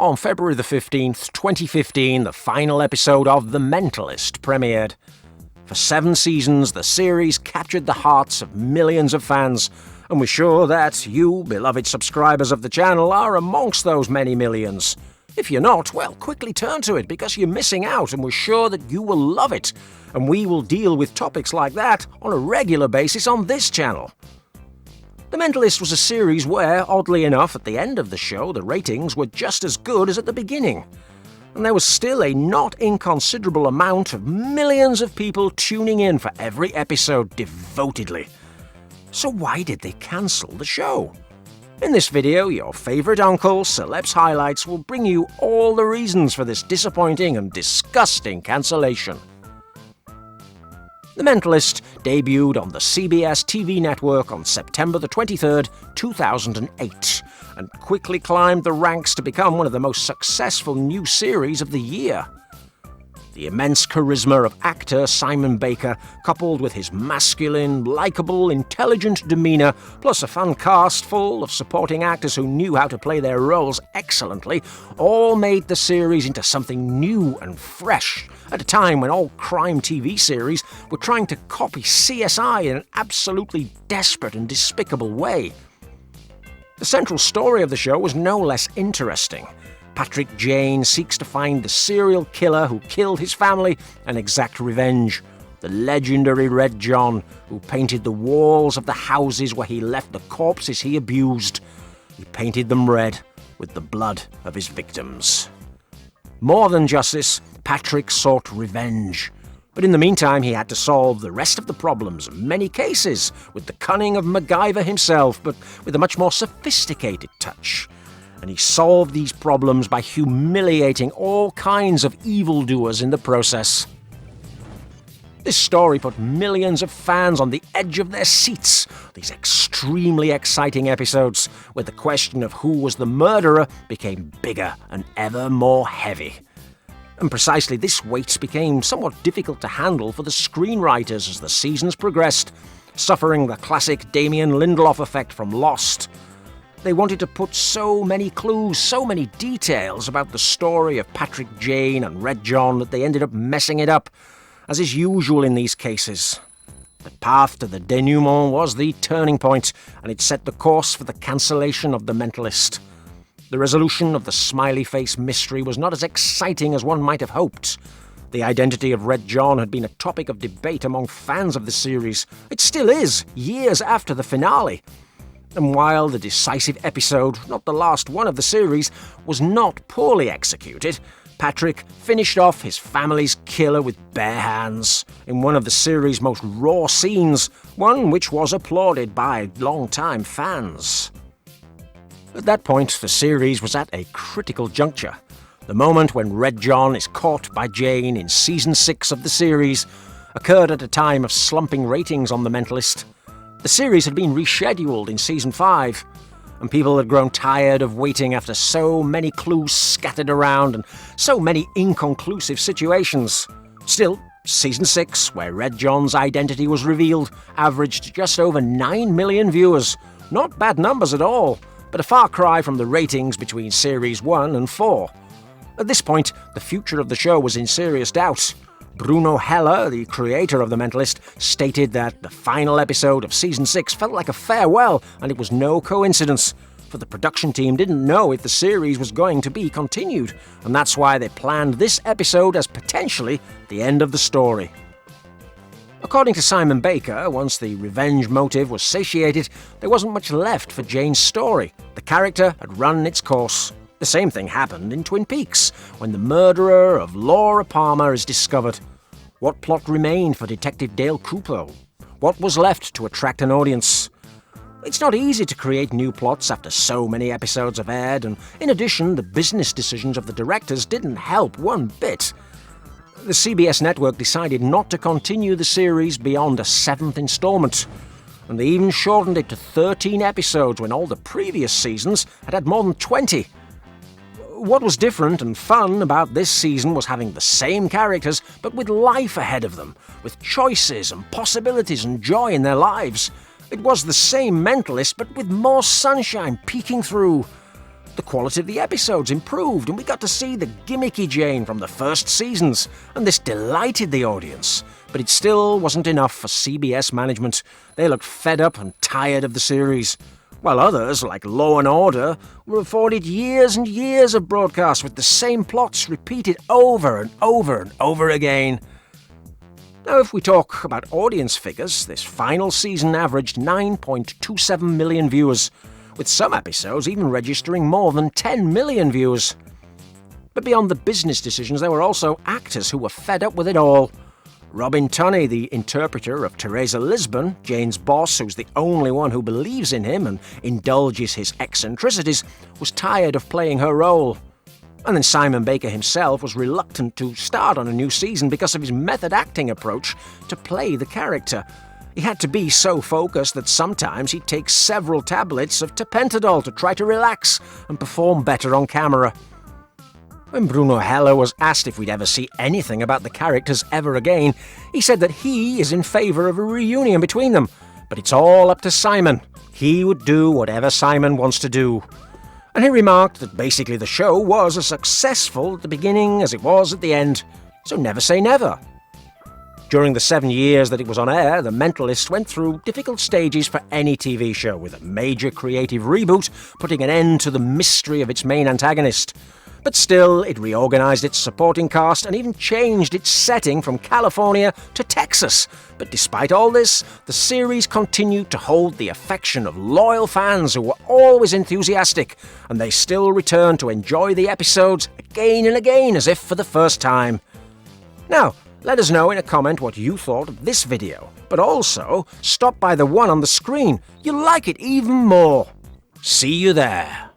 On February the 15th, 2015, the final episode of The Mentalist premiered. For 7 seasons, the series captured the hearts of millions of fans, and we're sure that you, beloved subscribers of the channel, are amongst those many millions. If you're not, well, quickly turn to it because you're missing out, and we're sure that you will love it. And we will deal with topics like that on a regular basis on this channel. The Mentalist was a series where, oddly enough, at the end of the show, the ratings were just as good as at the beginning. And there was still a not inconsiderable amount of millions of people tuning in for every episode devotedly. So why did they cancel the show? In this video, your favourite uncle, Celebs Highlights, will bring you all the reasons for this disappointing and disgusting cancellation. The Mentalist debuted on the CBS TV network on September the 23rd, 2008, and quickly climbed the ranks to become one of the most successful new series of the year. The immense charisma of actor Simon Baker, coupled with his masculine, likeable, intelligent demeanour, plus a fun cast full of supporting actors who knew how to play their roles excellently, all made the series into something new and fresh, at a time when all crime TV series were trying to copy CSI in an absolutely desperate and despicable way. The central story of the show was no less interesting. Patrick Jane seeks to find the serial killer who killed his family and exact revenge. The legendary Red John, who painted the walls of the houses where he left the corpses he abused. He painted them red with the blood of his victims. More than justice, Patrick sought revenge. But in the meantime, he had to solve the rest of the problems of many cases with the cunning of MacGyver himself, but with a much more sophisticated touch. And he solved these problems by humiliating all kinds of evildoers in the process. This story put millions of fans on the edge of their seats. These extremely exciting episodes, where the question of who was the murderer became bigger and ever more heavy. And precisely this weight became somewhat difficult to handle for the screenwriters as the seasons progressed, suffering the classic Damien Lindelof effect from Lost. They wanted to put so many clues, so many details about the story of Patrick Jane and Red John that they ended up messing it up, as is usual in these cases. The path to the denouement was the turning point, and it set the course for the cancellation of The Mentalist. The resolution of the smiley face mystery was not as exciting as one might have hoped. The identity of Red John had been a topic of debate among fans of the series. It still is, years after the finale. And while the decisive episode, not the last one of the series, was not poorly executed, Patrick finished off his family's killer with bare hands in one of the series' most raw scenes, one which was applauded by long-time fans. At that point, the series was at a critical juncture. The moment when Red John is caught by Jane in Season 6 of the series occurred at a time of slumping ratings on The Mentalist. The series had been rescheduled in Season 5, and people had grown tired of waiting after so many clues scattered around and so many inconclusive situations. Still, Season 6, where Red John's identity was revealed, averaged just over 9 million viewers. Not bad numbers at all, but a far cry from the ratings between Series 1 and 4. At this point, the future of the show was in serious doubt. Bruno Heller, the creator of The Mentalist, stated that the final episode of Season 6 felt like a farewell, and it was no coincidence, for the production team didn't know if the series was going to be continued, and that's why they planned this episode as potentially the end of the story. According to Simon Baker, once the revenge motive was satiated, there wasn't much left for Jane's story. The character had run its course. The same thing happened in Twin Peaks, when the murderer of Laura Palmer is discovered. What plot remained for Detective Dale Cooper? What was left to attract an audience? It's not easy to create new plots after so many episodes have aired, and in addition, the business decisions of the directors didn't help one bit. The CBS network decided not to continue the series beyond a 7th installment, and they even shortened it to 13 episodes when all the previous seasons had had more than 20. What was different and fun about this season was having the same characters, but with life ahead of them, with choices and possibilities and joy in their lives. It was the same Mentalist, but with more sunshine peeking through. The quality of the episodes improved, and we got to see the gimmicky Jane from the first seasons, and this delighted the audience. But it still wasn't enough for CBS management. They looked fed up and tired of the series, while others, like Law and Order, were afforded years and years of broadcasts with the same plots repeated over and over and over again. Now, if we talk about audience figures, this final season averaged 9.27 million viewers, with some episodes even registering more than 10 million views. But beyond the business decisions, there were also actors who were fed up with it all. Robin Tunney, the interpreter of Teresa Lisbon, Jane's boss, who's the only one who believes in him and indulges his eccentricities, was tired of playing her role. And then Simon Baker himself was reluctant to start on a new season because of his method acting approach to play the character. He had to be so focused that sometimes he'd take several tablets of tapentadol to try to relax and perform better on camera. When Bruno Heller was asked if we'd ever see anything about the characters ever again, he said that he is in favour of a reunion between them, but it's all up to Simon. He would do whatever Simon wants to do. And he remarked that basically the show was as successful at the beginning as it was at the end, so never say never. During the 7 years that it was on air, The Mentalist went through difficult stages for any TV show, with a major creative reboot putting an end to the mystery of its main antagonist. But still, it reorganized its supporting cast and even changed its setting from California to Texas. But despite all this, the series continued to hold the affection of loyal fans who were always enthusiastic, and they still return to enjoy the episodes again and again as if for the first time. Now, let us know in a comment what you thought of this video, but also stop by the one on the screen. You'll like it even more. See you there.